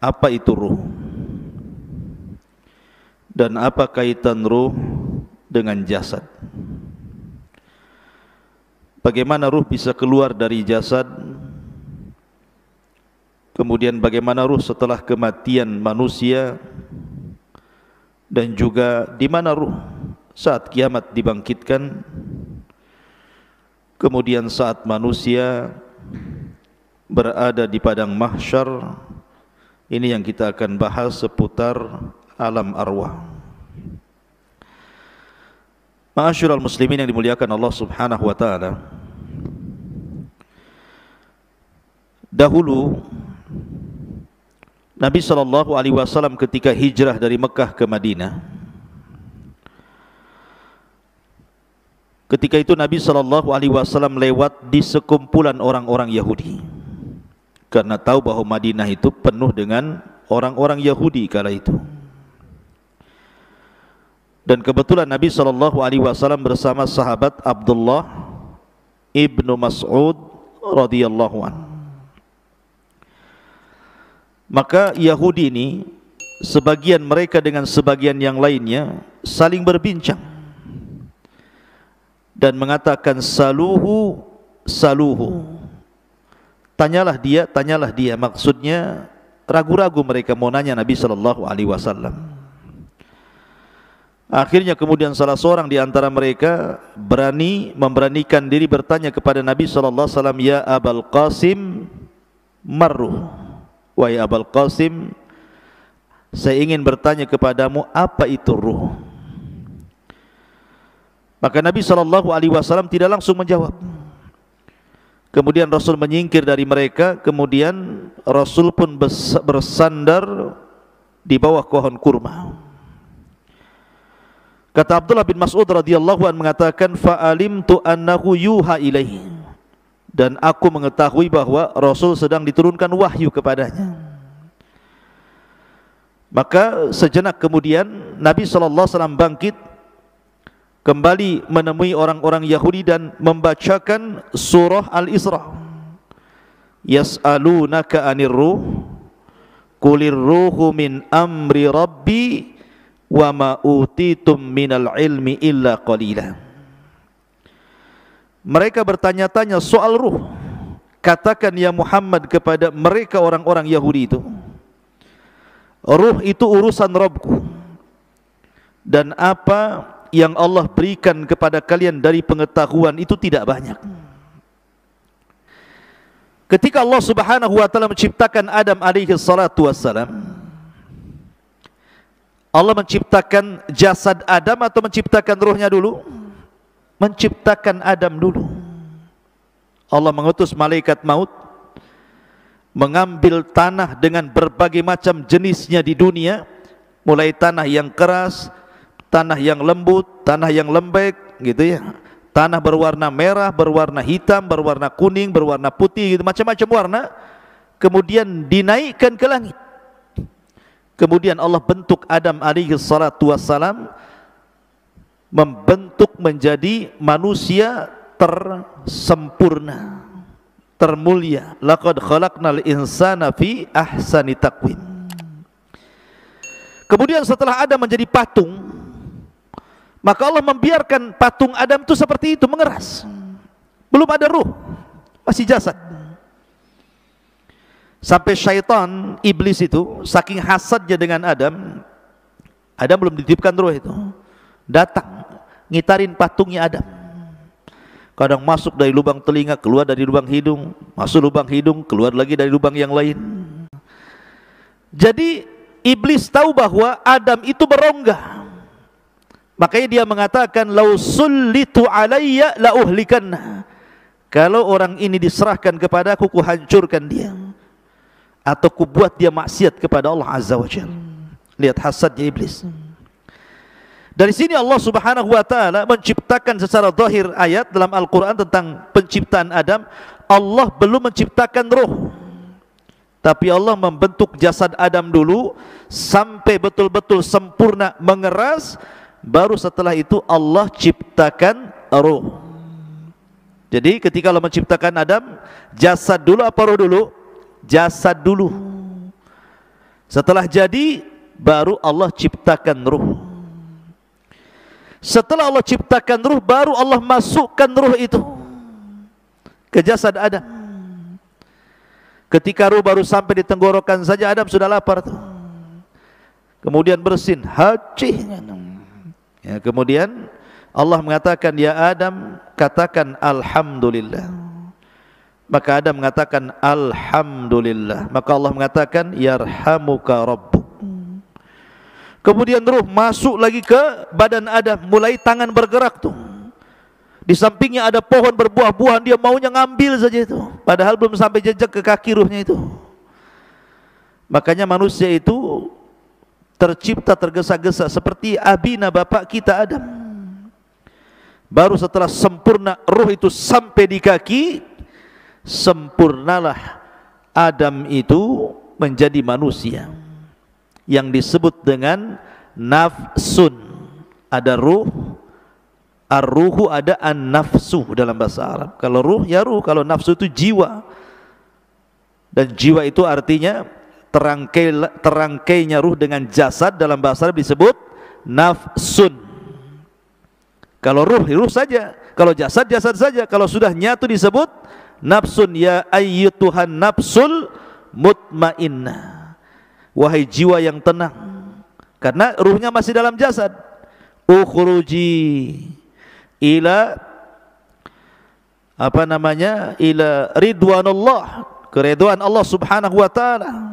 Apa itu ruh? Dan apa kaitan ruh dengan jasad? Bagaimana ruh bisa keluar dari jasad? Kemudian bagaimana ruh setelah kematian manusia? Dan juga di mana ruh saat kiamat dibangkitkan? Kemudian saat manusia berada di padang mahsyar. Ini yang kita akan bahas seputar alam arwah. Ma'asyiral muslimin yang dimuliakan Allah Subhanahu wa taala. Dahulu Nabi sallallahu alaihi wasallam ketika hijrah dari Mekah ke Madinah, ketika itu Nabi sallallahu alaihi wasallam lewat di sekumpulan orang-orang Yahudi. Karena tahu bahwa Madinah itu penuh dengan orang-orang Yahudi kala itu. Dan kebetulan Nabi SAW bersama sahabat Abdullah ibnu Mas'ud radhiyallahu anhu. Maka Yahudi ini, sebagian mereka dengan sebagian yang lainnya saling berbincang dan mengatakan saluhu, saluhu. Tanyalah dia, maksudnya ragu-ragu mereka mau nanya Nabi sallallahu alaihi wasallam. Akhirnya kemudian salah seorang di antara mereka memberanikan diri bertanya kepada Nabi sallallahu alaihi wasallam, "Ya Abul Qasim, marruh." Wahai Abul Qasim, saya ingin bertanya kepadamu, apa itu ruh? Maka Nabi sallallahu alaihi wasallam tidak langsung menjawab. Kemudian Rasul menyingkir dari mereka. Kemudian Rasul pun bersandar di bawah pohon kurma. Kata Abdullah bin Mas'ud radhiyallahu anhu mengatakan, fa'alimtu annahu yuha ilaihi, dan aku mengetahui bahwa Rasul sedang diturunkan wahyu kepadanya. Maka sejenak kemudian Nabi SAW bangkit, kembali menemui orang-orang Yahudi dan membacakan surah Al-Isra. Yas'alunaka 'anir ruh, qulir ruhu min amri rabbi wa ma utitum minal ilmi illa qalila. Mereka bertanya-tanya soal ruh. Katakan ya Muhammad kepada mereka orang-orang Yahudi itu, ruh itu urusan Rabbku, dan apa yang Allah berikan kepada kalian dari pengetahuan itu tidak banyak. Ketika Allah Subhanahu wa taala menciptakan Adam alaihi salatu wassalam, Allah menciptakan jasad Adam atau menciptakan ruhnya dulu? Menciptakan Adam dulu. Allah mengutus malaikat maut mengambil tanah dengan berbagai macam jenisnya di dunia, mulai tanah yang keras, tanah yang lembut, tanah yang lembek, gitu ya. Tanah berwarna merah, berwarna hitam, berwarna kuning, berwarna putih, gitu, macam-macam warna. Kemudian dinaikkan ke langit. Kemudian Allah bentuk Adam alaihi salatu wassalam, membentuk menjadi manusia tersempurna, termulia. Laqad khalaqnal insana fi ahsani taqwim. Kemudian setelah Adam menjadi patung, maka Allah membiarkan patung Adam itu seperti itu, mengeras. Belum ada ruh, masih jasad. Sampai syaitan, iblis itu, saking hasadnya dengan Adam, Adam belum dititipkan ruh itu, datang, ngitarin patungnya Adam. Kadang masuk dari lubang telinga, keluar dari lubang hidung, masuk lubang hidung, keluar lagi dari lubang yang lain. Jadi iblis tahu bahwa Adam itu berongga. Makanya dia mengatakan, lau sullitu alayya la uhlikanna. Kalau orang ini diserahkan kepadaku, ku hancurkan dia, atau ku buat dia maksiat kepada Allah Azza wa Jalla. Lihat hasadnya iblis. Dari sini Allah Subhanahu wa taala menciptakan secara zahir ayat dalam Al-Qur'an tentang penciptaan Adam. Allah belum menciptakan ruh, tapi Allah membentuk jasad Adam dulu sampai betul-betul sempurna, mengeras. baru setelah itu Allah ciptakan ruh. Jadi ketika Allah menciptakan Adam, jasad dulu apa ruh dulu? Jasad dulu. Setelah jadi, baru Allah ciptakan ruh. Setelah Allah ciptakan ruh, baru Allah masukkan ruh itu ke jasad Adam. Ketika ruh baru sampai di tenggorokan saja, Adam sudah lapar tuh. Kemudian bersin, hacih. Ya, kemudian Allah mengatakan, ya Adam, katakan alhamdulillah. Maka Adam mengatakan alhamdulillah. Maka Allah mengatakan yarhamuka rabbuk. Kemudian ruh masuk lagi ke badan Adam, mulai tangan bergerak tuh. Di sampingnya ada pohon berbuah-buahan, dia maunya ngambil saja itu, padahal belum sampai jejak ke kaki ruhnya itu. Makanya manusia itu tercipta tergesa-gesa seperti abina bapak kita Adam. Baru setelah sempurna ruh itu sampai di kaki, sempurnalah Adam itu menjadi manusia yang disebut dengan nafsun. Ada ruh, ar-ruhu, ada an-nafsu dalam bahasa Arab. Kalau ruh ya ruh, kalau nafsu itu jiwa. Dan jiwa itu artinya terangkainya ruh dengan jasad, dalam bahasa Arab disebut nafsun. Kalau ruh, ruh saja. Kalau jasad, jasad saja. Kalau sudah nyatu disebut nafsun. Ya ayyutuhan nafsul mutmainnah, wahai jiwa yang tenang. Karena ruhnya masih dalam jasad. Ukhruji ila ila ridwanullah, keridhaan Allah subhanahu wa ta'ala.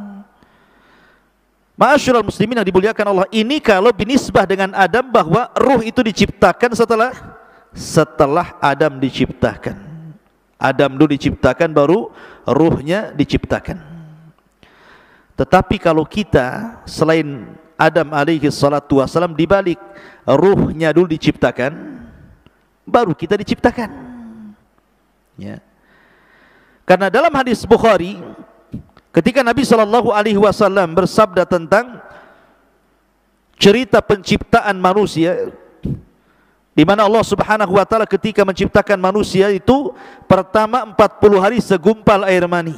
Ma'asyiral muslimin yang dimuliakan Allah, ini kalau binisbah dengan Adam, bahwa ruh itu diciptakan setelah Adam diciptakan. Adam dulu diciptakan, baru ruhnya diciptakan. Tetapi kalau kita selain Adam alaihi salatu wassalam, dibalik, ruhnya dulu diciptakan, baru kita diciptakan. Ya. Karena dalam hadis Bukhari, ketika Nabi SAW bersabda tentang cerita penciptaan manusia, di mana Allah Subhanahu wa taala ketika menciptakan manusia itu, pertama 40 hari segumpal air mani,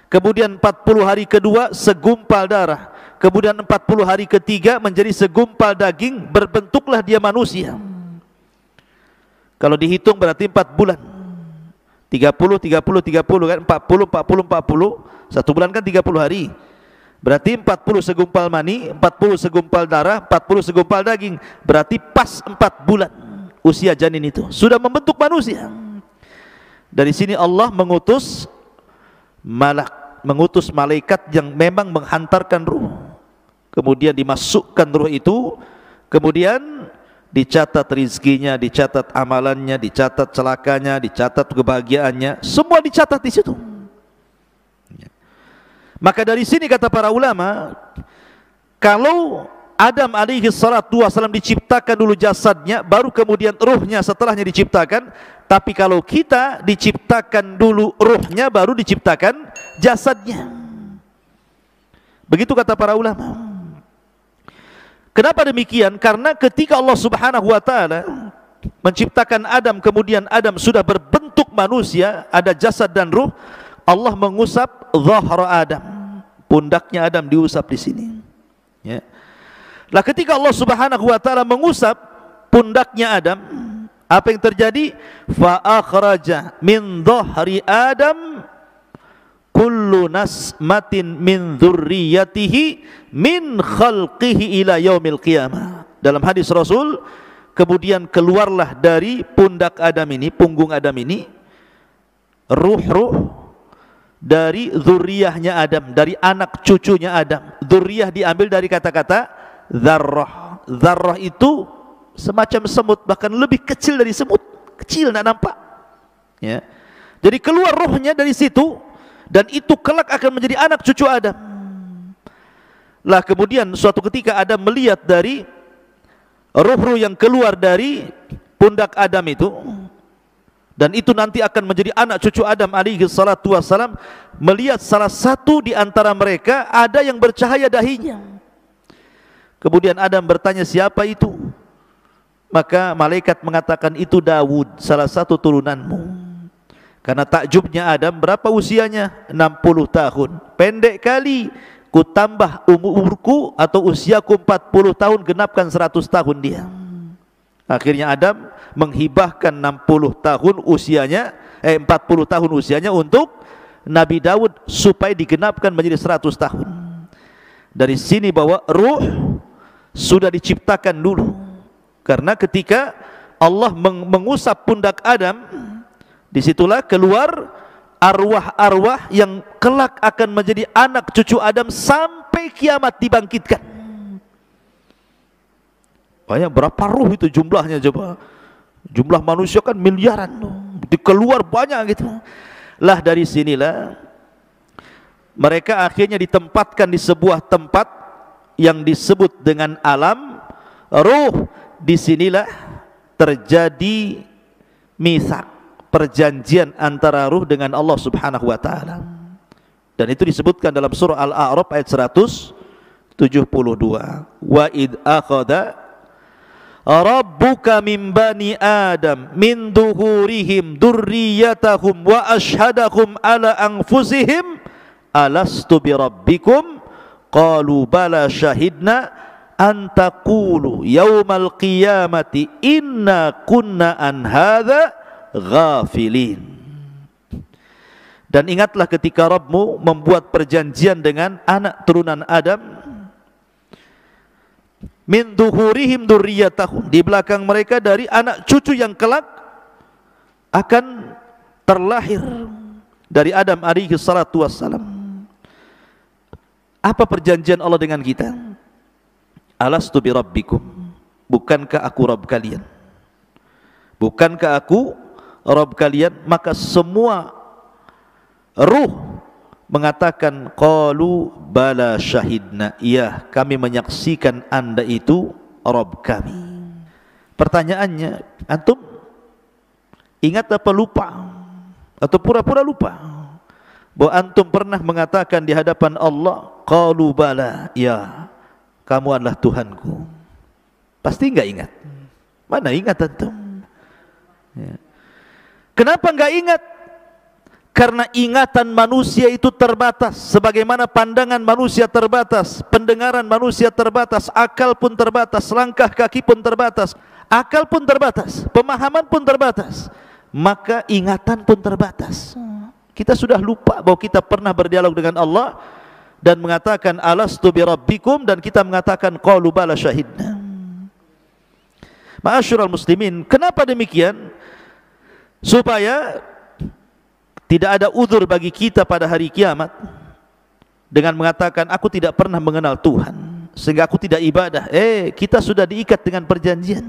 kemudian 40 hari kedua segumpal darah, kemudian 40 hari ketiga menjadi segumpal daging, berbentuklah dia manusia. Kalau dihitung berarti 4 bulan. 30 kan, 40 satu bulan kan 30 hari. Berarti 40 segumpal mani, 40 segumpal darah, 40 segumpal daging. Berarti pas 4 bulan usia janin itu sudah membentuk manusia. Dari sini Allah mengutus malaikat yang memang menghantarkan ruh. Kemudian dimasukkan ruh itu, kemudian dicatat rizkinya, dicatat amalannya, dicatat celakanya, dicatat kebahagiaannya, semua dicatat di situ. Maka dari sini kata para ulama, kalau Adam alaihi salatu wassalam diciptakan dulu jasadnya, baru kemudian ruhnya setelahnya diciptakan. Tapi kalau kita diciptakan dulu ruhnya, baru diciptakan jasadnya. Begitu kata para ulama. Kenapa demikian? Karena ketika Allah Subhanahu wa taala menciptakan Adam, kemudian Adam sudah berbentuk manusia, ada jasad dan ruh, Allah mengusap zahra Adam, pundaknya Adam diusap di sini. Ya. Lah ketika Allah Subhanahu wa taala mengusap pundaknya Adam, apa yang terjadi? Fa akhraja min dhahri Adam kullu nasmatin min dzurriyyatihi min khalqihi ila yaumil qiyamah. Dalam hadis Rasul, kemudian keluarlah dari pundak Adam ini, punggung Adam ini, ruh-ruh dari zuriyahnya Adam, dari anak cucunya Adam. Zuriyah diambil dari kata-kata dzarrah. Dzarrah itu semacam semut, bahkan lebih kecil dari semut, kecil, tidak nampak. Ya. Jadi keluar ruhnya dari situ, dan itu kelak akan menjadi anak cucu Adam. Lah kemudian suatu ketika Adam melihat dari ruh-ruh yang keluar dari pundak Adam itu, dan itu nanti akan menjadi anak cucu Adam alaihi salatu wassalam, melihat salah satu di antara mereka ada yang bercahaya dahinya. Kemudian Adam bertanya, siapa itu? Maka malaikat mengatakan, itu Dawud, salah satu turunanmu. Karena takjubnya Adam, berapa usianya? 60 tahun. Pendek kali ku tambah umurku atau usiaku 40 tahun, genapkan 100 tahun dia. Akhirnya Adam menghibahkan 60 tahun usianya, 40 tahun usianya untuk Nabi Dawud supaya digenapkan menjadi 100 tahun. Dari sini bahwa ruh sudah diciptakan dulu. Karena ketika Allah mengusap pundak Adam, disitulah keluar arwah-arwah yang kelak akan menjadi anak cucu Adam sampai kiamat dibangkitkan. Banyak, berapa ruh itu jumlahnya coba? Jumlah manusia kan miliaran, dikeluar banyak gitu. Lah dari sinilah mereka akhirnya ditempatkan di sebuah tempat yang disebut dengan alam ruh. Disinilah terjadi mitsaq, perjanjian antara ruh dengan Allah Subhanahu wa taala. Dan itu disebutkan dalam surah Al-A'raf ayat 172. Wa id akhadha rabbuka min bani Adam min duhurihim dzurriyyatahum wa ashhadahum ala anfusihim alastu bi rabbikum qalu bala syahidna an taqulu yaumal qiyamati inna kunna an hadza ghafilin. Dan ingatlah ketika Rabbmu membuat perjanjian dengan anak turunan Adam, min duhurihim dzurriyyatahum, di belakang mereka dari anak cucu yang kelak akan terlahir dari Adam alaihi salatu wassalam. Apa perjanjian Allah dengan kita? Alastu bi rabbikum, bukankah aku Rabb kalian? Bukankah aku Rabb kalian? Maka semua ruh mengatakan, qalu bala syahidna, iya kami menyaksikan anda itu Rabb kami. Pertanyaannya, antum ingat apa lupa? Atau pura-pura lupa bahwa antum pernah mengatakan di hadapan Allah, qalu bala, ya kamu adalah Tuhanku? Pasti enggak ingat. Mana ingat antum? Ya. Kenapa enggak ingat? Karena ingatan manusia itu terbatas, sebagaimana pandangan manusia terbatas, pendengaran manusia terbatas, akal pun terbatas, langkah kaki pun terbatas, akal pun terbatas, pemahaman pun terbatas, maka ingatan pun terbatas. Kita sudah lupa bahwa kita pernah berdialog dengan Allah dan mengatakan alastu bi rabbikum, dan kita mengatakan qalu bala syahidna. Ma'asyiral muslimin, kenapa demikian? Supaya tidak ada uzur bagi kita pada hari kiamat dengan mengatakan aku tidak pernah mengenal Tuhan sehingga aku tidak ibadah. Kita sudah diikat dengan perjanjian.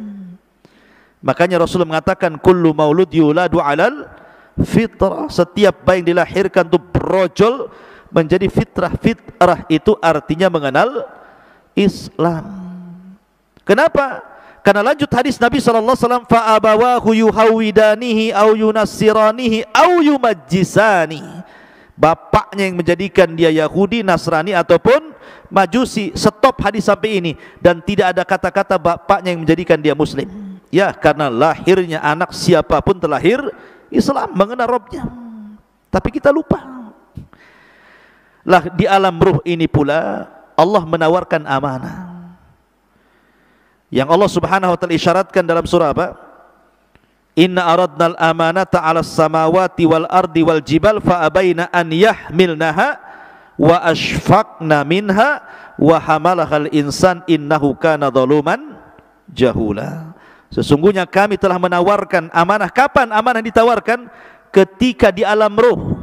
Makanya Rasulullah mengatakan kullu maulud yuladu alal fitrah, setiap bayi yang dilahirkan itu brojol menjadi fitrah. Fitrah itu artinya mengenal Islam. Kenapa? Karena lanjut hadis Nabi SAW, fa abawahu yuhawidanihi au yunassiranihi au yumajjisani. Bapaknya yang menjadikan dia Yahudi, Nasrani ataupun Majusi. Stop hadis sampai ini, dan tidak ada kata-kata bapaknya yang menjadikan dia Muslim. Ya, karena lahirnya anak siapapun terlahir Islam, mengenal Rabbnya. Tapi kita lupa. Lah di alam ruh ini pula Allah menawarkan amanah. Yang Allah Subhanahu wa taala isyaratkan dalam surah apa? Inna aradnal amanata 'alas samawati wal ardi wal jibal fa abaina an yahmilnaha wa ashfaqna minha wa hamalahal insan innahu kana zaluman jahula. Sesungguhnya kami telah menawarkan amanah. Kapan amanah ditawarkan? Ketika di alam ruh.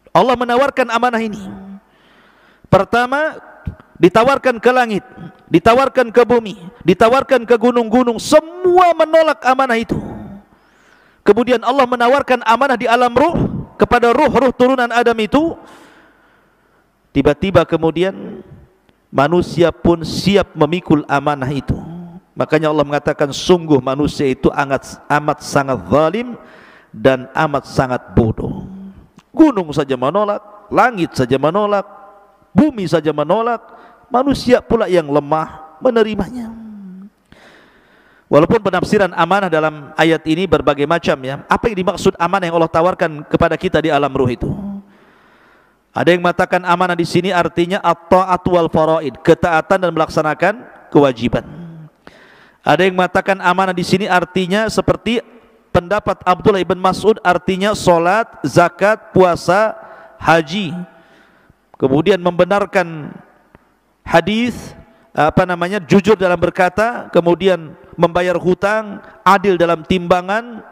Allah menawarkan amanah ini. Pertama, ditawarkan ke langit, ditawarkan ke bumi, ditawarkan ke gunung-gunung, semua menolak amanah itu. Kemudian Allah menawarkan amanah di alam ruh kepada ruh-ruh turunan Adam itu. Tiba-tiba kemudian manusia pun siap memikul amanah itu. Makanya Allah mengatakan sungguh manusia itu amat sangat zalim dan amat sangat bodoh. Gunung saja menolak, langit saja menolak, bumi saja menolak, manusia pula yang lemah menerimanya. Walaupun penafsiran amanah dalam ayat ini berbagai macam ya. Apa yang dimaksud amanah yang Allah tawarkan kepada kita di alam ruh itu? Ada yang mengatakan amanah di sini artinya at-ta'at wal faraid, ketaatan dan melaksanakan kewajiban. Ada yang mengatakan amanah di sini artinya seperti pendapat Abdullah ibn Mas'ud, artinya salat, zakat, puasa, haji. Kemudian membenarkan hadis, jujur dalam berkata, kemudian membayar hutang, adil dalam timbangan,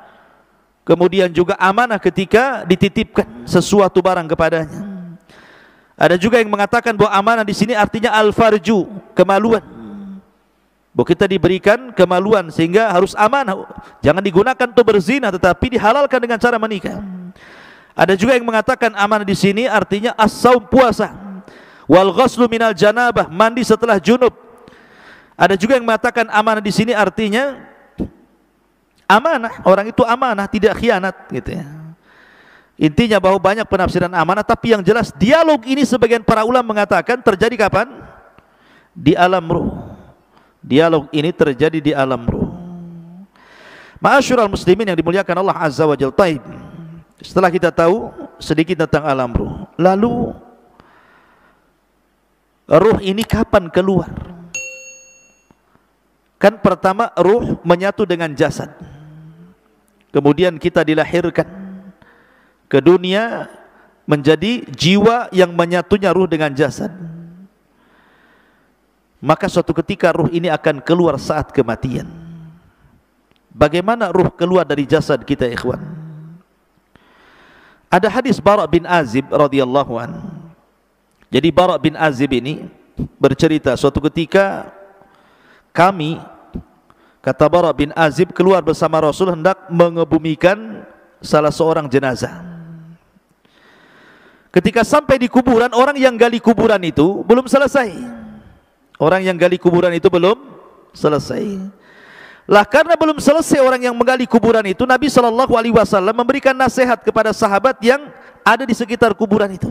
kemudian juga amanah ketika dititipkan sesuatu barang kepadanya. Ada juga yang mengatakan bahwa amanah di sini artinya al-farju, kemaluan. Bahwa kita diberikan kemaluan sehingga harus amanah, jangan digunakan untuk berzina, tetapi dihalalkan dengan cara menikah. Ada juga yang mengatakan amanah di sini artinya as-saum, puasa, wal ghuslu minal janabah, mandi setelah junub. Ada juga yang mengatakan amanah di sini artinya amanah, orang itu amanah, tidak khianat gitu ya. Intinya bahwa banyak penafsiran amanah, tapi yang jelas dialog ini sebagian para ulama mengatakan terjadi kapan? Di alam ruh. Dialog ini terjadi di alam ruh. Ma'asyiral muslimin yang dimuliakan Allah Azza wa Jalla. Taib. Setelah kita tahu sedikit tentang alam ruh, lalu ruh ini kapan keluar? Kan pertama ruh menyatu dengan jasad, kemudian kita dilahirkan ke dunia menjadi jiwa yang menyatunya ruh dengan jasad. Maka suatu ketika ruh ini akan keluar saat kematian. Bagaimana ruh keluar dari jasad kita, ikhwan? Ada hadis Bara' bin Azib radhiyallahu an. Jadi Bara' bin Azib ini bercerita suatu ketika kami, kata Bara' bin Azib, keluar bersama Rasul hendak mengebumikan salah seorang jenazah. Ketika sampai di kuburan, orang yang gali kuburan itu belum selesai. Orang yang gali kuburan itu belum selesai. Lah karena belum selesai orang yang menggali kuburan itu, Nabi SAW memberikan nasihat kepada sahabat yang ada di sekitar kuburan itu.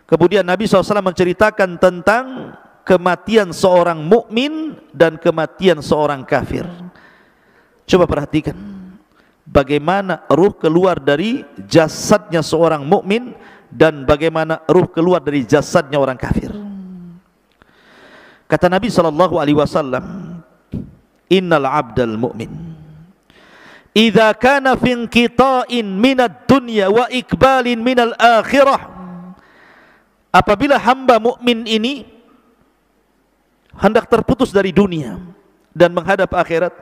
Kemudian Nabi SAW menceritakan tentang kematian seorang mukmin dan kematian seorang kafir. Coba perhatikan bagaimana ruh keluar dari jasadnya seorang mukmin dan bagaimana ruh keluar dari jasadnya orang kafir. Kata Nabi SAW, innal abdal mu'min idza kana fi inqita'in minad dunya wa ikbalin minal akhirah, apabila hamba mukmin ini hendak terputus dari dunia dan menghadap akhirat,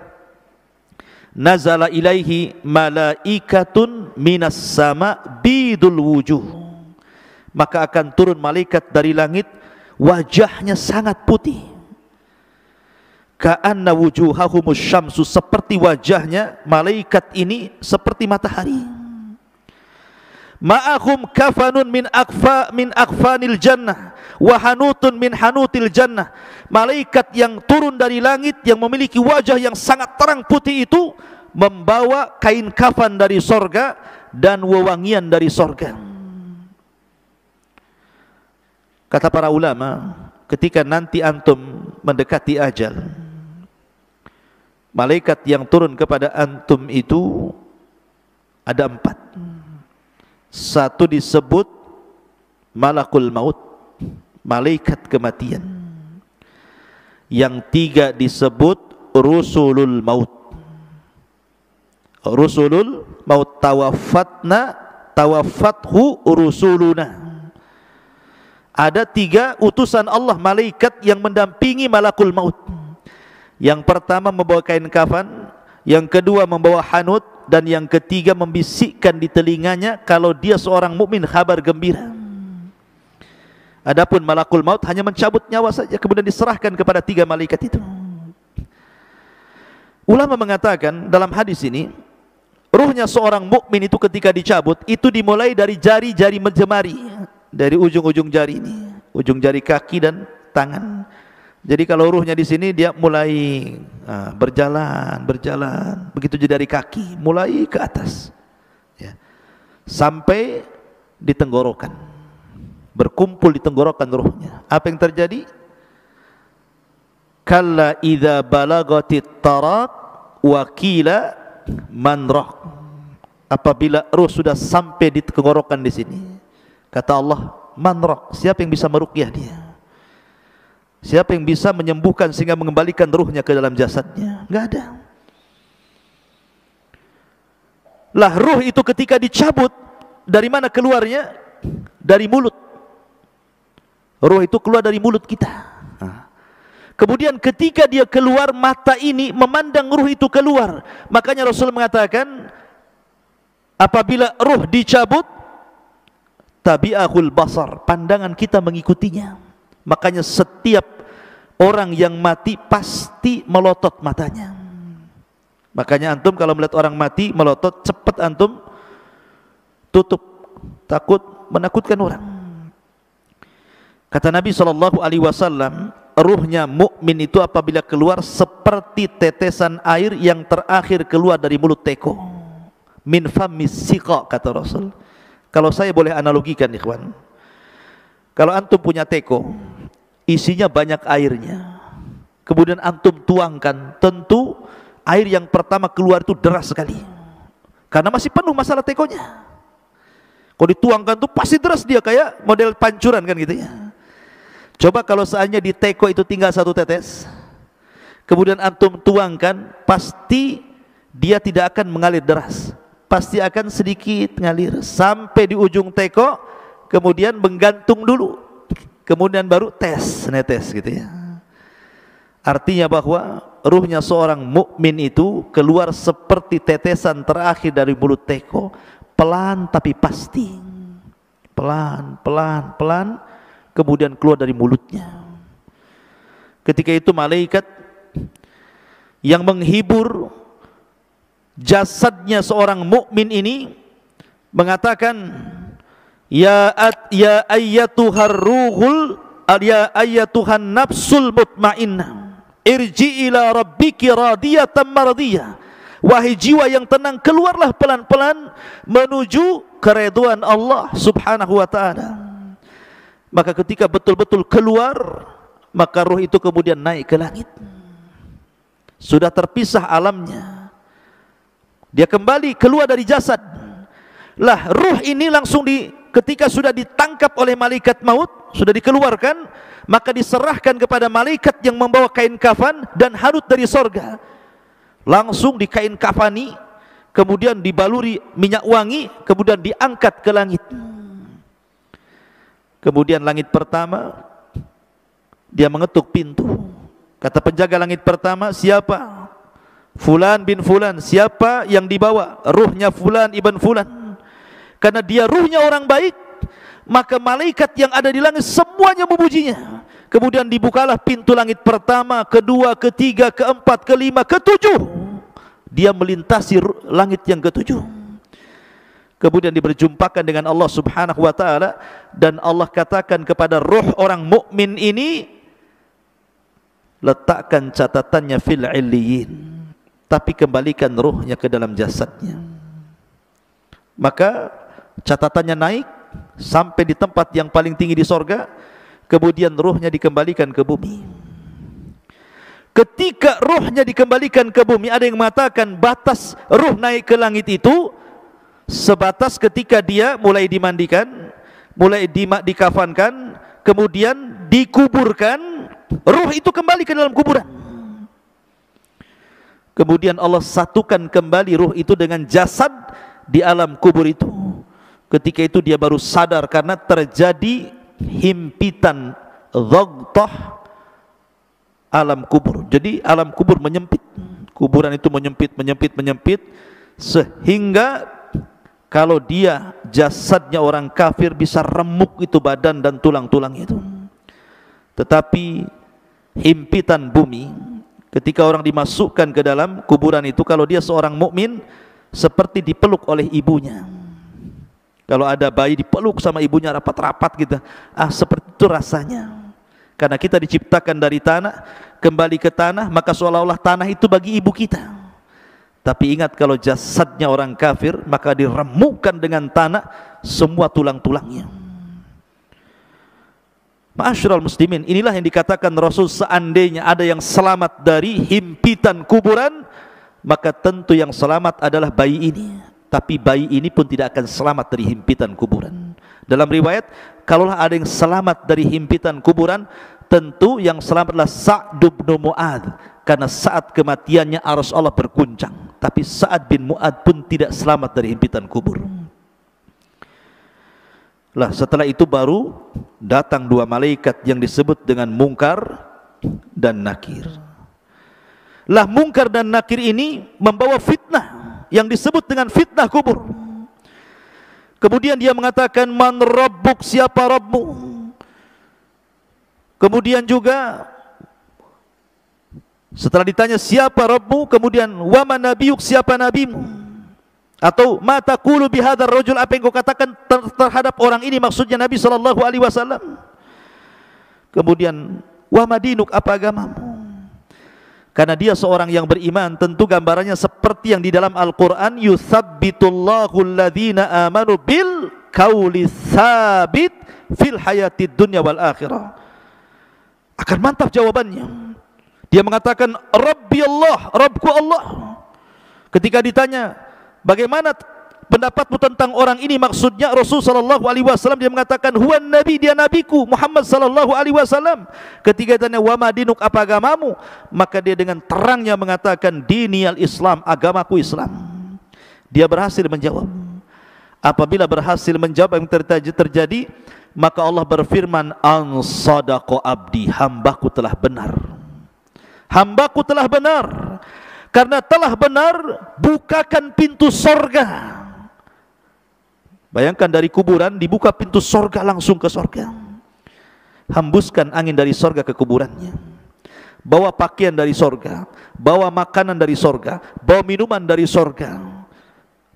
nazala ilaihi malaikatun minas sama bidul wujuh, maka akan turun malaikat dari langit, wajahnya sangat putih, ka'anna wujuhahumus syamsu, seperti wajahnya malaikat ini seperti matahari. Ma'ahum kafanun min akfanil jannah wa hanutun min hanutil jannah, malaikat yang turun dari langit yang memiliki wajah yang sangat terang putih itu membawa kain kafan dari sorga dan wewangian dari sorga. Kata para ulama, ketika nanti antum mendekati ajal, malaikat yang turun kepada antum itu ada 4. Satu disebut malakul maut, malaikat kematian. Yang 3 disebut rusulul maut. Rusulul maut, tawaffathu rusuluna. Ada 3 utusan Allah, malaikat yang mendampingi malakul maut. Yang pertama membawa kain kafan, yang kedua membawa hanut, dan yang ketiga membisikkan di telinganya kalau dia seorang mukmin kabar gembira. Adapun malakul maut hanya mencabut nyawa saja, kemudian diserahkan kepada 3 malaikat itu. Ulama mengatakan dalam hadis ini, ruhnya seorang mukmin itu ketika dicabut itu dimulai dari jari-jari jemari, dari ujung-ujung jari ini, ujung jari kaki dan tangan. Jadi kalau ruhnya di sini dia mulai berjalan, begitu juga dari kaki mulai ke atas, ya, sampai di tenggorokan, berkumpul di tenggorokan ruhnya. Apa yang terjadi? kalla idza balagatit taraq wa qila man raq. Apabila ruh sudah sampai di tenggorokan di sini, kata Allah, man raq, siapa yang bisa meruqyah dia? Siapa yang bisa menyembuhkan sehingga mengembalikan ruhnya ke dalam jasadnya? Enggak ada. Lah ruh itu ketika dicabut, dari mana keluarnya? Dari mulut. Ruh itu keluar dari mulut kita. Kemudian ketika dia keluar, mata ini memandang ruh itu keluar. Makanya Rasul mengatakan, apabila ruh dicabut, tabi'ahul basar, pandangan kita mengikutinya. Makanya setiap orang yang mati pasti melotot matanya. Makanya antum kalau melihat orang mati melotot, cepat antum tutup, takut menakutkan orang. Kata Nabi SAW, ruhnya mukmin itu apabila keluar seperti tetesan air yang terakhir keluar dari mulut teko. Min famis siqa, kata Rasul. Kalau saya boleh analogikan, ikhwan, kalau antum punya teko, isinya banyak airnya, kemudian antum tuangkan, tentu air yang pertama keluar itu deras sekali, karena masih penuh masalah tekonya. Kalau dituangkan tuh pasti deras dia, kayak model pancuran kan gitu ya. Coba kalau seandainya di teko itu tinggal satu tetes, kemudian antum tuangkan, pasti dia tidak akan mengalir deras, pasti akan sedikit mengalir sampai di ujung teko, kemudian menggantung dulu, kemudian baru netes gitu ya. Artinya bahwa ruhnya seorang mukmin itu keluar seperti tetesan terakhir dari mulut teko, pelan tapi pasti, pelan, kemudian keluar dari mulutnya. Ketika itu malaikat yang menghibur jasadnya seorang mukmin ini mengatakan, ya ayyatuhar ruhul, ya ayyatuhan nafsul mutmainnah, irji ila rabbiki radiyatan mardiyah. Wahai jiwa yang tenang, keluarlah pelan-pelan menuju keridhaan Allah Subhanahu wa ta'ala. Maka ketika betul-betul keluar, maka ruh itu kemudian naik ke langit. Sudah terpisah alamnya, dia kembali keluar dari jasad. Lah ruh ini langsung ketika sudah ditangkap oleh malaikat maut, sudah dikeluarkan, maka diserahkan kepada malaikat yang membawa kain kafan dan hanut dari sorga. Langsung dikain kafani, kemudian dibaluri minyak wangi, kemudian diangkat ke langit. Kemudian langit pertama, dia mengetuk pintu. Kata penjaga langit pertama, siapa? Fulan bin Fulan. Siapa yang dibawa? Ruhnya Fulan ibn Fulan. Karena dia ruhnya orang baik, maka malaikat yang ada di langit semuanya memujinya. Kemudian dibukalah pintu langit pertama, kedua, ketiga, keempat, kelima, ketujuh. Dia melintasi langit yang ketujuh. Kemudian diberjumpakan dengan Allah Subhanahu wa ta'ala, dan Allah katakan kepada ruh orang mukmin ini, letakkan catatannya fil illiyin, tapi kembalikan ruhnya ke dalam jasadnya. Maka catatannya naik sampai di tempat yang paling tinggi di sorga, kemudian ruhnya dikembalikan ke bumi. Ketika ruhnya dikembalikan ke bumi, ada yang mengatakan batas ruh naik ke langit itu sebatas ketika dia mulai dimandikan, mulai dikafankan, kemudian dikuburkan, ruh itu kembali ke dalam kuburan. Kemudian Allah satukan kembali ruh itu dengan jasad di alam kubur itu. Ketika itu dia baru sadar, karena terjadi himpitan, dhaghtah alam kubur. Jadi alam kubur menyempit, kuburan itu menyempit, sehingga kalau dia jasadnya orang kafir bisa remuk itu badan dan tulang-tulang itu. Tetapi himpitan bumi, ketika orang dimasukkan ke dalam kuburan itu, kalau dia seorang mukmin, seperti dipeluk oleh ibunya. Kalau ada bayi dipeluk sama ibunya rapat-rapat gitu, seperti itu rasanya. Karena kita diciptakan dari tanah, kembali ke tanah, maka seolah-olah tanah itu bagi ibu kita. Tapi ingat, kalau jasadnya orang kafir, maka diremukkan dengan tanah semua tulang-tulangnya. Ma'asyiral muslimin, inilah yang dikatakan Rasul, seandainya ada yang selamat dari himpitan kuburan, maka tentu yang selamat adalah bayi ini. Tapi bayi ini pun tidak akan selamat dari himpitan kuburan. Dalam riwayat, kalaulah ada yang selamat dari himpitan kuburan, tentu yang selamat adalah Sa'd bin Mu'adz, karena saat kematiannya arsy Allah berguncang. Tapi Sa'd bin Mu'adz pun tidak selamat dari himpitan kubur. Lah setelah itu baru datang dua malaikat yang disebut dengan Munkar dan Nakir. Lah Munkar dan Nakir ini membawa fitnah yang disebut dengan fitnah kubur. Kemudian dia mengatakan, man rabbuk, siapa Rabbmu? Kemudian juga setelah ditanya siapa Rabbmu, kemudian wa man nabiyuk, siapa nabimu? Atau ma taqulu bihadzal rajul, apa yang kau katakan terhadap orang ini, maksudnya Nabi sallallahu alaihi wasallam. Kemudian wa madinuk, apa agamamu? Karena dia seorang yang beriman, tentu gambarannya seperti yang di dalam Al-Qur'an, yutsabbitullahu alladhina amanu bil qauli tsabit fil hayatid dunya wal akhirah. Akan mantap jawabannya. Dia mengatakan Rabbi Allah, Rabbku Allah. Ketika ditanya bagaimana pendapatmu tentang orang ini, maksudnya Rasul sallallahu alaihi wasallam, dia mengatakan huwan nabi, dia nabiku Muhammad sallallahu alaihi wasallam. Ketika ditanya wa madinuk, apa agamamu, maka dia dengan terangnya mengatakan diniyal Islam, agamaku Islam. Dia berhasil menjawab. Apabila berhasil menjawab yang terjadi, maka Allah berfirman, an sadaqa abdi, hambaku telah benar. Hambaku telah benar. Karena telah benar, bukakan pintu sorga. Bayangkan dari kuburan dibuka pintu sorga langsung ke sorga. Hembuskan angin dari sorga ke kuburannya. Bawa pakaian dari sorga, bawa makanan dari sorga, bawa minuman dari sorga.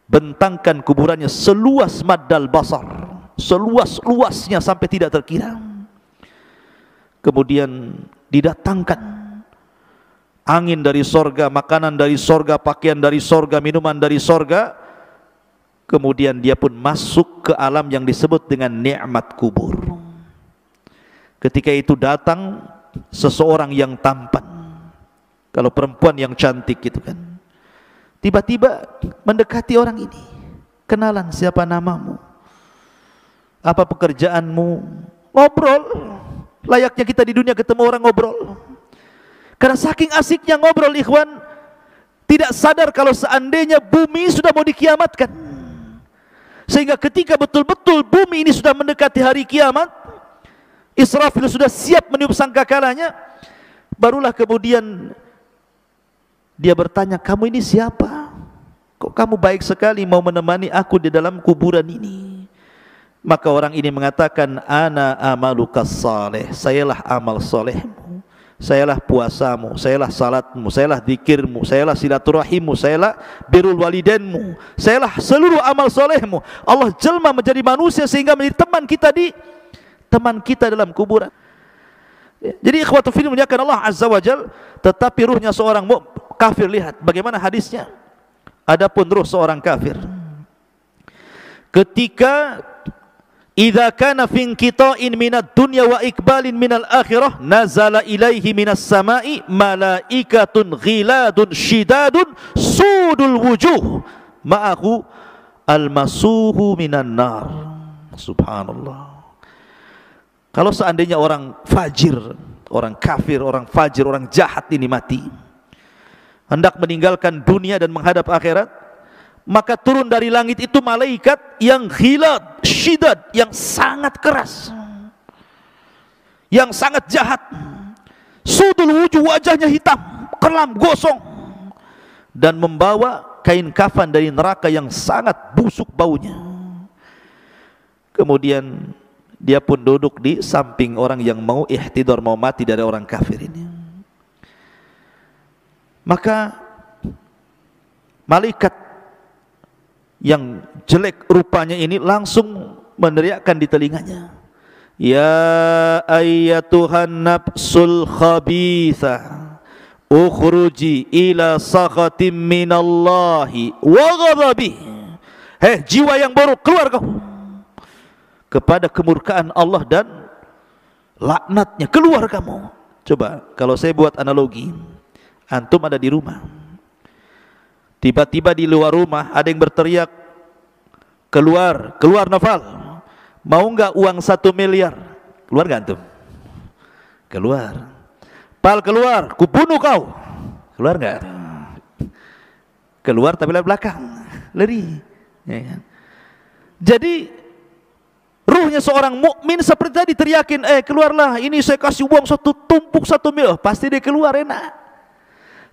Bentangkan kuburannya seluas maddal basar, seluas-luasnya sampai tidak terkira. Kemudian didatangkan angin dari sorga, makanan dari sorga, pakaian dari sorga, minuman dari sorga. Kemudian dia pun masuk ke alam yang disebut dengan nikmat kubur. Ketika itu datang seseorang yang tampan, kalau perempuan yang cantik gitu kan, tiba-tiba mendekati orang ini. Kenalan, siapa namamu? Apa pekerjaanmu? Ngobrol. Layaknya kita di dunia ketemu orang ngobrol. Karena saking asiknya ngobrol, ikhwan, tidak sadar kalau seandainya bumi sudah mau dikiamatkan. Sehingga ketika betul-betul bumi ini sudah mendekati hari kiamat, Israfil sudah siap meniup sangkakalanya, barulah kemudian dia bertanya, kamu ini siapa? Kok kamu baik sekali mau menemani aku di dalam kuburan ini? Maka orang ini mengatakan, ana amalukas saleh, sayalah amal solehmu. Sayalah puasamu, sayalah salatmu, sayalah zikirmu, sayalah silaturahimmu, sayalah birrul walidainmu, sayalah seluruh amal solehmu. Allah jelma menjadi manusia sehingga menjadi teman kita dalam kuburan. Jadi ikhwatu fillah muliakan Allah azza wajal, tetapi ruhnya seorang kafir, lihat bagaimana hadisnya. Adapun ruh seorang kafir, ketika idza kana fi inqita'in minad dunya wa iqbalin minal akhirah, nazala ilaihi minas sama'i malaikatun ghiladun shidadun sudul wujuh ma'ahu almasuhu minan nar. Subhanallah. Kalau seandainya orang fajir, orang kafir, orang fajir, orang jahat ini mati, hendak meninggalkan dunia dan menghadap akhirat, maka turun dari langit itu malaikat yang ghilad, syidad, yang sangat keras, yang sangat jahat. Sudul wujuh, wajahnya hitam, kelam, gosong, dan membawa kain kafan dari neraka yang sangat busuk baunya. Kemudian dia pun duduk di samping orang yang mau ihtidar, mau mati dari orang kafir ini. Maka malaikat yang jelek rupanya ini langsung meneriakkan di telinganya, ya ayyatuhan nafsul khabithah ukhruji ila sakhatim minallahi wa ghadabih. Hei jiwa yang buruk, keluar kau kepada kemurkaan Allah dan laknatnya, keluar kamu. Coba kalau saya buat analogi, antum ada di rumah, tiba-tiba di luar rumah ada yang berteriak, keluar, keluar Noval, mau nggak uang 1 miliar? Keluar nggak antum? Keluar. Pal, keluar, kubunuh kau. Keluar nggak? Keluar tapi lewat belakang, lari. Ya kan? Jadi ruhnya seorang mukmin seperti tadi teriakin, keluarlah, ini saya kasih uang satu tumpuk 1 miliar, pasti dia keluar enak.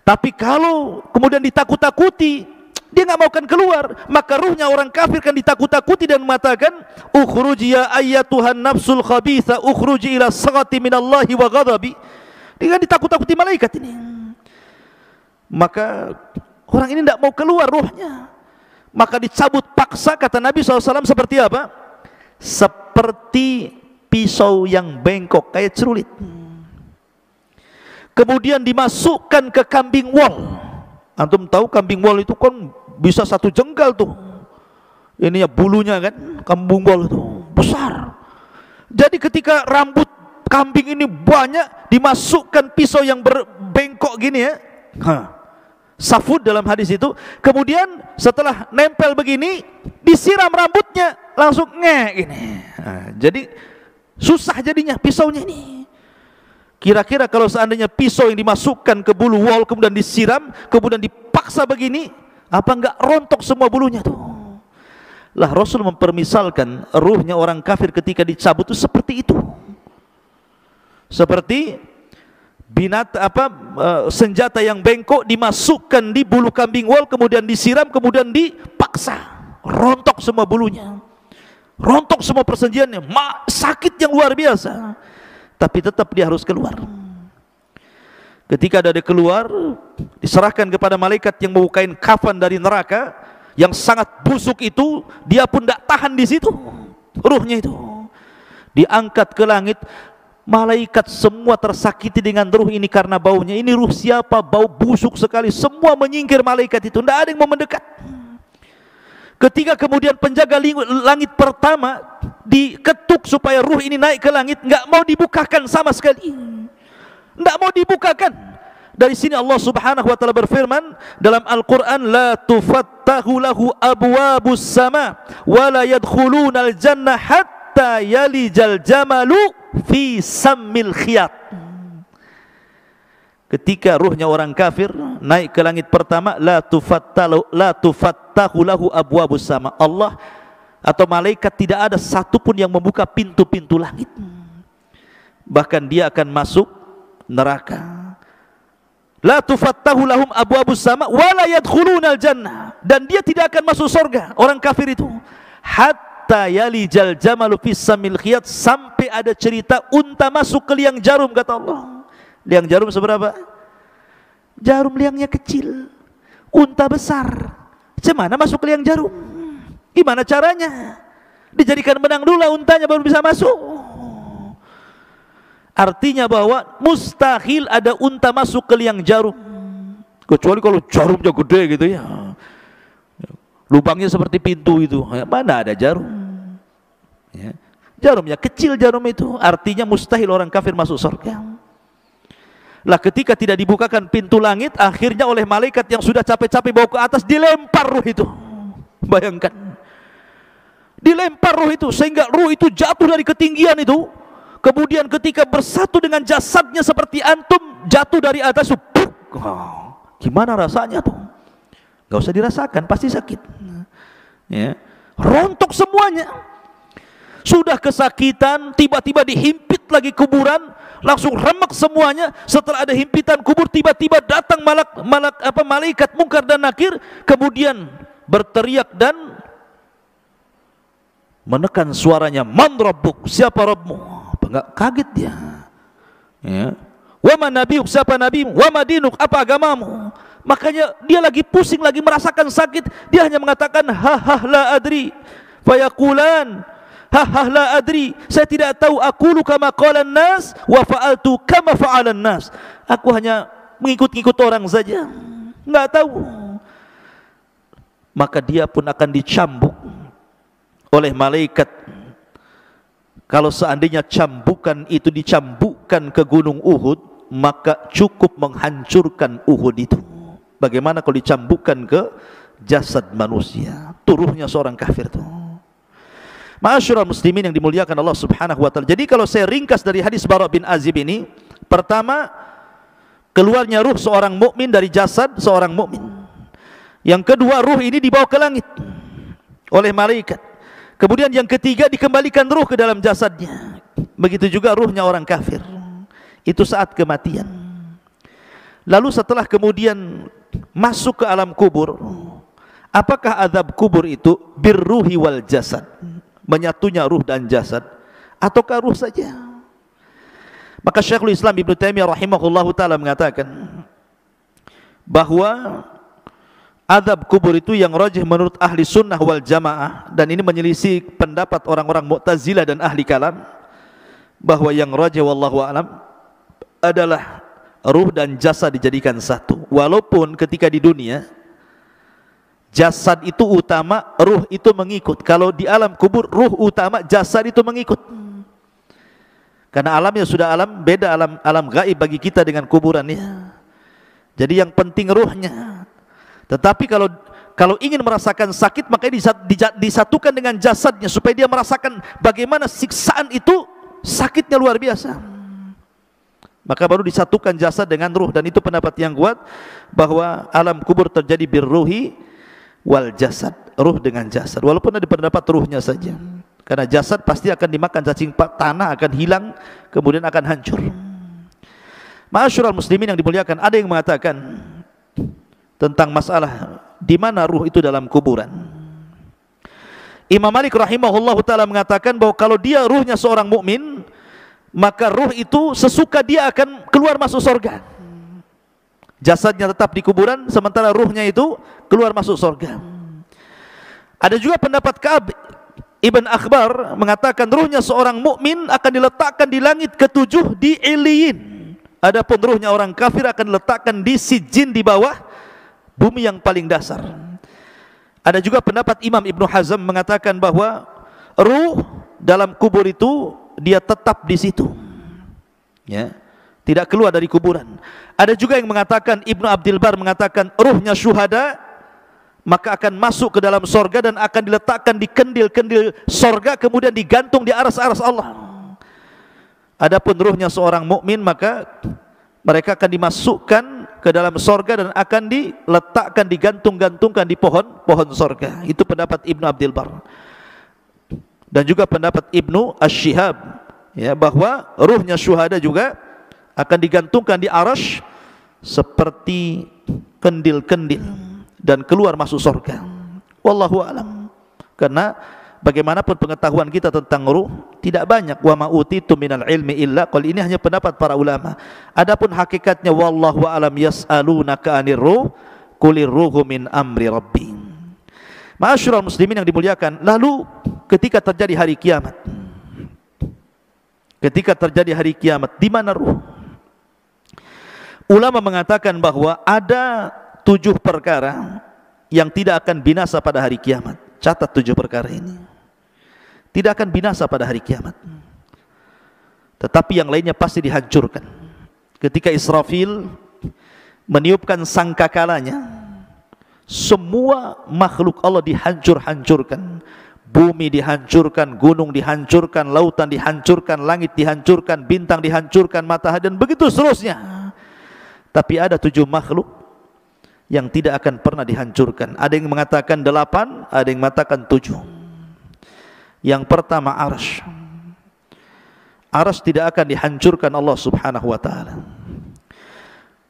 Tapi kalau kemudian ditakut-takuti, dia nggak mau kan keluar, maka ruhnya orang kafir kan ditakut-takuti dan mengatakan, ukhruji ya ayyatuhan nafsul khabitha, ukhruji ila saghati minallahi wa ghadabi. Dia kan ditakut-takuti malaikat ini. Maka orang ini tidak mau keluar ruhnya, maka dicabut paksa. Kata Nabi SAW seperti apa? Seperti pisau yang bengkok, kayak celurit. Kemudian dimasukkan ke kambing wol. Antum tahu kambing wol itu kan bisa 1 jengkal tuh, ininya bulunya kan, kambing wol itu besar. Jadi ketika rambut kambing ini banyak, dimasukkan pisau yang berbengkok gini ya, safud dalam hadis itu. Kemudian setelah nempel begini, disiram rambutnya, langsung gini. Jadi susah jadinya pisaunya ini. Kira-kira kalau seandainya pisau yang dimasukkan ke bulu wol kemudian disiram, kemudian dipaksa begini, apa enggak rontok semua bulunya tuh? Lah Rasul mempermisalkan ruhnya orang kafir ketika dicabut itu seperti itu. Seperti senjata yang bengkok dimasukkan di bulu kambing wol, kemudian disiram, kemudian dipaksa, rontok semua bulunya, rontok semua persendiannya, sakit yang luar biasa. Tapi tetap dia harus keluar. Ketika dia keluar, diserahkan kepada malaikat yang membukain kafan dari neraka yang sangat busuk itu. Dia pun tidak tahan di situ, ruhnya itu diangkat ke langit. Malaikat semua tersakiti dengan ruh ini karena baunya. Ini ruh siapa? Bau busuk sekali. Semua menyingkir malaikat itu, tidak ada yang mau mendekat. Ketika kemudian penjaga langit pertama diketuk supaya ruh ini naik ke langit, nggak mau dibukakan sama sekali, nggak mau dibukakan. Dari sini Allah Subhanahu wa taala berfirman dalam Al-Qur'an, la tufattahu lahu abwabus sama wa la yadkhulunal jannah hatta yalijal jamalu fi sammil khiyat. Ketika ruhnya orang kafir naik ke langit pertama, la tufattahu lahu abwabus sama. Allah atau malaikat tidak ada satupun yang membuka pintu-pintu langit. Bahkan dia akan masuk neraka. La tufattahu lahum abwabus sama wa la yadkhulunal jannah, dan dia tidak akan masuk surga orang kafir itu hatta yalijal jamalu fis samil khiyat, sampai ada cerita unta masuk ke liang jarum, kata Allah. Liang jarum seberapa? Jarum liangnya kecil, unta besar. Gimana masuk ke liang jarum? Gimana caranya? Dijadikan benang dulu untanya baru bisa masuk. Artinya bahwa mustahil ada unta masuk ke liang jarum, kecuali kalau jarumnya gede gitu ya, lubangnya seperti pintu itu. Mana ada jarum ya. Jarumnya kecil, jarum itu artinya mustahil orang kafir masuk surga. Lah ketika tidak dibukakan pintu langit, akhirnya oleh malaikat yang sudah capek-capek bawa ke atas, dilempar ruh itu. Bayangkan, dilempar ruh itu sehingga ruh itu jatuh dari ketinggian itu. Kemudian ketika bersatu dengan jasadnya seperti antum, jatuh dari atas. Gimana rasanya tuh? Gak usah dirasakan, pasti sakit ya. Rontok semuanya. Sudah kesakitan, tiba-tiba dihimpit lagi kuburan, langsung remek semuanya. Setelah ada himpitan kubur, tiba-tiba datang malaikat Munkar dan Nakir, kemudian berteriak dan menekan suaranya, man rabbuk, siapa Rabbmu? Enggak kaget dia ya. Wa man nabiyuk, siapa nabimu? Wa madinuk, apa agamamu? Makanya dia lagi pusing, lagi merasakan sakit, dia hanya mengatakan ha la adri. Fayaqulan ha la adri, saya tidak tahu. Aqulu kama qalan nas wa fa'altu kama fa'alan nas, aku hanya mengikut-ikut orang saja, enggak tahu. Maka dia pun akan dicambuk oleh malaikat Kalau seandainya cambukan itu dicambukkan ke gunung Uhud, maka cukup menghancurkan Uhud itu. Bagaimana kalau dicambukkan ke jasad manusia? Turuhnya seorang kafir itu. Ma'asyiral muslimin yang dimuliakan Allah Subhanahu wa taala. Jadi kalau saya ringkas dari hadis Bara bin Azib ini, pertama, keluarnya ruh seorang mukmin dari jasad seorang mukmin. Yang kedua, ruh ini dibawa ke langit oleh malaikat. Kemudian yang ketiga, dikembalikan ruh ke dalam jasadnya. Begitu juga ruhnya orang kafir. Itu saat kematian. Lalu setelah kemudian masuk ke alam kubur, apakah azab kubur itu birruhi wal jasad, menyatunya ruh dan jasad, ataukah ruh saja? Maka Syekhul Islam Ibnu Taimiyah rahimahullahu taala mengatakan bahwa azab kubur itu yang rajih menurut ahli sunnah wal jamaah, dan ini menyelisih pendapat orang-orang Mu'tazilah dan ahli kalam, bahwa yang rajih wallahu alam adalah ruh dan jasad dijadikan satu. Walaupun ketika di dunia jasad itu utama, ruh itu mengikut. Kalau di alam kubur, ruh utama, jasad itu mengikut. Karena alamnya sudah beda alam gaib bagi kita dengan kuburannya. Jadi yang penting ruhnya. Tetapi kalau ingin merasakan sakit, maka disatukan dengan jasadnya supaya dia merasakan bagaimana siksaan itu, sakitnya luar biasa. Maka baru disatukan jasad dengan ruh, dan itu pendapat yang kuat bahwa alam kubur terjadi birruhi wal jasad, ruh dengan jasad. Walaupun ada pendapat ruhnya saja, karena jasad pasti akan dimakan cacing tanah, akan hilang, kemudian akan hancur. Ma'asyiral muslimin yang dimuliakan, ada yang mengatakan tentang masalah di mana ruh itu dalam kuburan. Imam Malik rahimahullahu taala mengatakan bahwa kalau dia ruhnya seorang mukmin, maka ruh itu sesuka dia akan keluar masuk surga. Jasadnya tetap di kuburan, sementara ruhnya itu keluar masuk surga. Ada juga pendapat Ka'ab Ibn Akhbar mengatakan ruhnya seorang mukmin akan diletakkan di langit ketujuh di Iliyin. Adapun ruhnya orang kafir akan diletakkan di Sijin, di bawah bumi yang paling dasar. Ada juga pendapat Imam Ibnu Hazm mengatakan bahwa ruh dalam kubur itu dia tetap di situ, ya, tidak keluar dari kuburan. Ada juga yang mengatakan, Ibnu Abdul Bar mengatakan ruhnya syuhada maka akan masuk ke dalam sorga dan akan diletakkan di kendil-kendil sorga, kemudian digantung di aras-aras Allah. Adapun ruhnya seorang mukmin, maka mereka akan dimasukkan ke dalam sorga dan akan diletakkan, digantung-gantungkan di pohon sorga. Itu pendapat Ibnu Abdul Bar. Dan juga pendapat Ibnu Ash-Shihab, ya, bahwa ruhnya syuhada juga akan digantungkan di arasy seperti kendil-kendil dan keluar masuk surga. Wallahu alam. Karena bagaimanapun pengetahuan kita tentang ruh tidak banyak. Wa ma utitu minal ilmi illa qal, ini hanya pendapat para ulama. Adapun hakikatnya wallahu alam, yas'alunaka 'anir ruh qulir ruhu min amri rabbi. Ma'asyiral muslimin yang dimuliakan, lalu ketika terjadi hari kiamat, di mana ruh? Ulama mengatakan bahwa ada 7 perkara yang tidak akan binasa pada hari kiamat. Catat 7 perkara ini. Tidak akan binasa pada hari kiamat, tetapi yang lainnya pasti dihancurkan. Ketika Israfil meniupkan sangkakalanya, semua makhluk Allah dihancurkan. Bumi dihancurkan, gunung dihancurkan, lautan dihancurkan, langit dihancurkan, bintang dihancurkan, matahari, dan begitu seterusnya. Tapi ada 7 makhluk yang tidak akan pernah dihancurkan. Ada yang mengatakan 8, ada yang mengatakan 7. Yang pertama arsy. Arsy tidak akan dihancurkan Allah Subhanahu wa taala.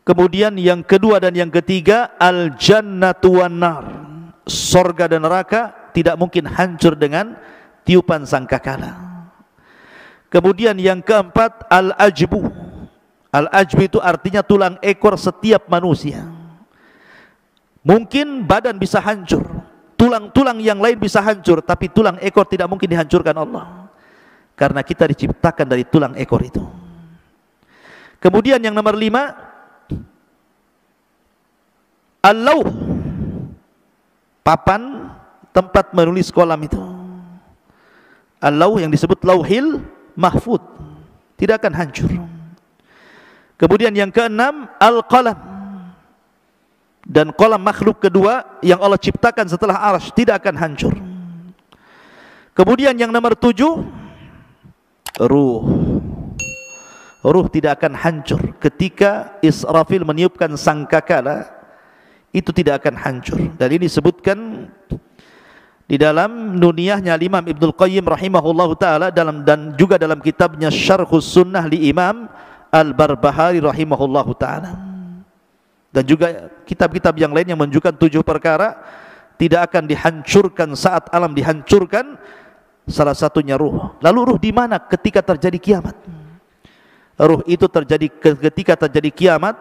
Kemudian yang kedua dan yang ketiga, al-jannatu wan nar. Surga dan neraka tidak mungkin hancur dengan tiupan sangkakala. Kemudian yang keempat, al-ajbu. Al-ajbu itu artinya tulang ekor setiap manusia. Mungkin badan bisa hancur, tulang-tulang yang lain bisa hancur, tapi tulang ekor tidak mungkin dihancurkan Allah, karena kita diciptakan dari tulang ekor itu. Kemudian yang nomor 5, al-lauh, papan tempat menulis kolam itu. Al-lauh yang disebut lauhil mahfud, tidak akan hancur. Kemudian yang keenam, al-qalam, dan qalam makhluk kedua yang Allah ciptakan setelah arsy, tidak akan hancur. Kemudian yang nomor 7, ruh. Ruh tidak akan hancur ketika Israfil meniupkan sangkakala, itu tidak akan hancur. Dan ini disebutkan di dalam nuniyahnya Imam Ibnul Qayyim rahimahullahu taala, dan juga dalam kitabnya Syarhus Sunnah li Imam Al-Barbahari rahimahullahu taala, dan juga kitab-kitab yang lain yang menunjukkan 7 perkara tidak akan dihancurkan saat alam dihancurkan. Salah satunya ruh. Lalu ruh di mana ketika terjadi kiamat? Ruh itu terjadi ketika terjadi kiamat,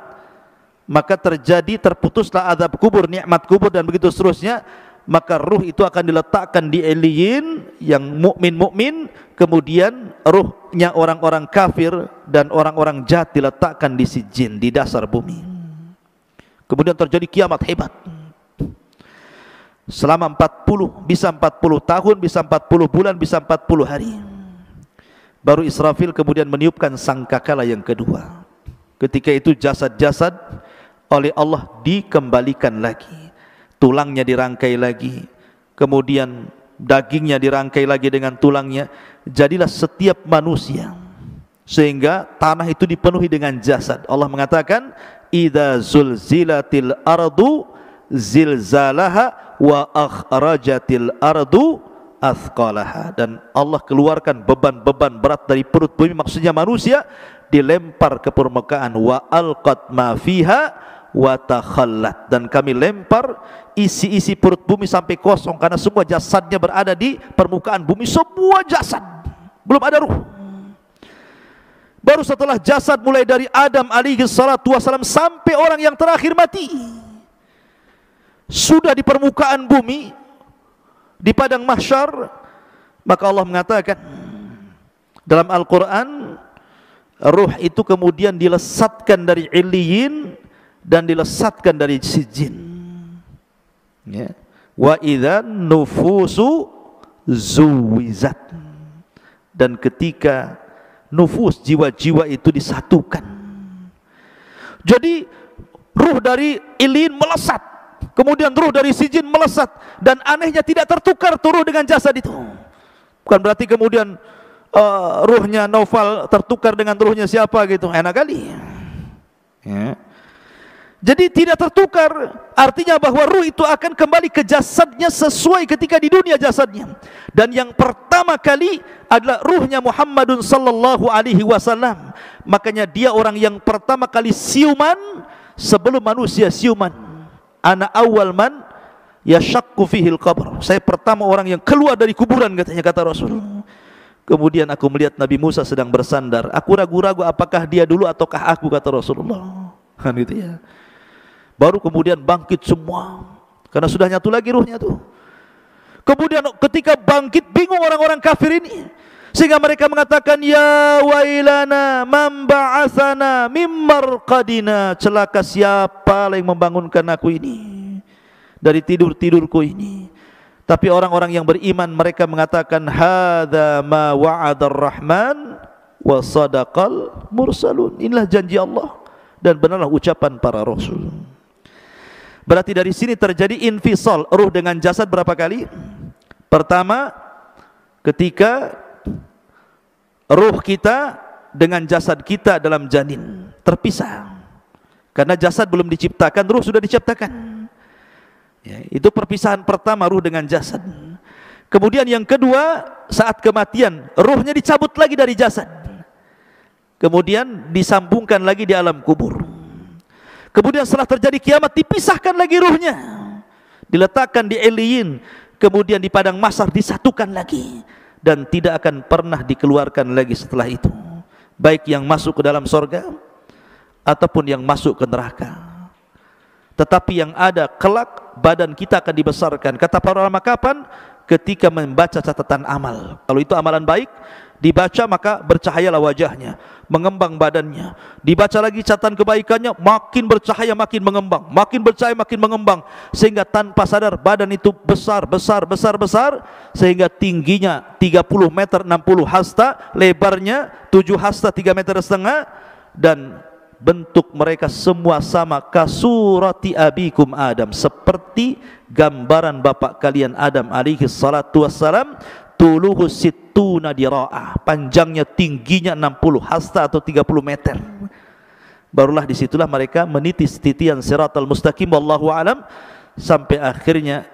maka terputuslah azab kubur, nikmat kubur, dan begitu seterusnya. Maka ruh itu akan diletakkan di Eliyin yang mukmin, kemudian ruhnya orang-orang kafir dan orang-orang jahat diletakkan di Sijjin, di dasar bumi. Kemudian terjadi kiamat hebat selama 40, bisa 40 tahun, bisa 40 bulan, bisa 40 hari. Baru Israfil kemudian meniupkan sangkakala yang kedua. Ketika itu jasad-jasad oleh Allah dikembalikan lagi, tulangnya dirangkai lagi, kemudian dagingnya dirangkai lagi dengan tulangnya. Jadilah setiap manusia, sehingga tanah itu dipenuhi dengan jasad. Allah mengatakan, idza zulzilatil ardu zilzalaha wa akhrajatil ardu athqalaha. Dan Allah keluarkan beban-beban berat dari perut bumi, maksudnya manusia, dilempar ke permukaan. Wa alqat ma fiha wa takhallat, dan kami lempar isi-isi perut bumi sampai kosong, karena semua jasadnya berada di permukaan bumi, semua jasad, belum ada ruh. Baru setelah jasad mulai dari Adam alaihi salatu wasalam sampai orang yang terakhir mati, sudah di permukaan bumi, di padang mahsyar, maka Allah mengatakan dalam Al-Quran, ruh itu kemudian dilesatkan dari Eliyin dan dilesatkan dari Sijjin, ya. Wa idza nufusu zuwizat, dan ketika nufus, jiwa-jiwa itu disatukan. Jadi ruh dari Eliyin melesat, kemudian ruh dari Sijjin melesat, dan anehnya tidak tertukar ruh dengan jasad itu. Bukan berarti kemudian ruhnya Naufal tertukar dengan ruhnya siapa gitu, enak kali, ya. Jadi tidak tertukar, artinya bahwa ruh itu akan kembali ke jasadnya sesuai ketika di dunia jasadnya. Dan yang pertama kali adalah ruhnya Muhammadun sallallahu alaihi wasallam. Makanya dia orang yang pertama kali siuman sebelum manusia siuman. Ana awal man yashaqqu fihil qabr. Saya pertama orang yang keluar dari kuburan, katanya, kata Rasul. Kemudian aku melihat Nabi Musa sedang bersandar. Aku ragu-ragu apakah dia dulu ataukah aku, kata Rasulullah. Kan gitu ya. Baru kemudian bangkit semua, karena sudah nyatu lagi ruhnya tuh. Kemudian ketika bangkit, bingung orang-orang kafir ini, sehingga mereka mengatakan, ya wailana man ba'atsana mim marqadina. Celaka siapa yang membangunkan aku ini dari tidur-tidurku ini. Tapi orang-orang yang beriman, mereka mengatakan, hadza ma wa'adar rahman wa sadaqal mursalun. Inilah janji Allah dan benarlah ucapan para rasul. Berarti dari sini terjadi infisal ruh dengan jasad berapa kali? Pertama, ketika ruh kita dengan jasad kita dalam janin terpisah, karena jasad belum diciptakan, ruh sudah diciptakan, ya, itu perpisahan pertama, ruh dengan jasad. Kemudian yang kedua, saat kematian, ruhnya dicabut lagi dari jasad, kemudian disambungkan lagi di alam kubur. Kemudian setelah terjadi kiamat, dipisahkan lagi ruhnya, diletakkan di Eliyin, kemudian di padang mahsyar disatukan lagi, dan tidak akan pernah dikeluarkan lagi setelah itu, baik yang masuk ke dalam sorga ataupun yang masuk ke neraka. Tetapi yang ada kelak, badan kita akan dibesarkan. Kata para ulama, kapan? Ketika membaca catatan amal. Kalau itu amalan baik, Dibaca maka bercahayalah wajahnya, mengembang badannya. Dibaca lagi catatan kebaikannya, makin bercahaya, makin mengembang, makin bercahaya, makin mengembang, sehingga tanpa sadar badan itu besar, sehingga tingginya 30 meter 60 hasta, lebarnya 7 hasta 3 meter setengah, dan bentuk mereka semua sama kasurati abikum Adam, seperti gambaran bapak kalian Adam alaihi salatu wassalam. Tuluhu sittuna dira'ah, panjangnya tingginya 60 hasta atau 30 meter. Barulah disitulah mereka menitis titian siratal mustaqim, wallahu alam, sampai akhirnya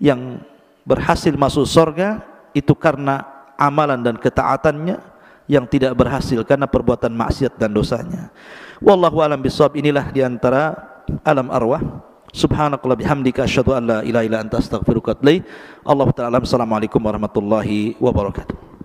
yang berhasil masuk surga itu karena amalan dan ketaatannya, yang tidak berhasil karena perbuatan maksiat dan dosanya. Wallahu alam bisawab. Inilah diantara alam arwah. Subhanakallah bihamdika asyhadu an la ilaha illa anta astaghfiruka wa atubu ilaik. Allahu ta'ala. Assalamualaikum warahmatullahi wabarakatuh.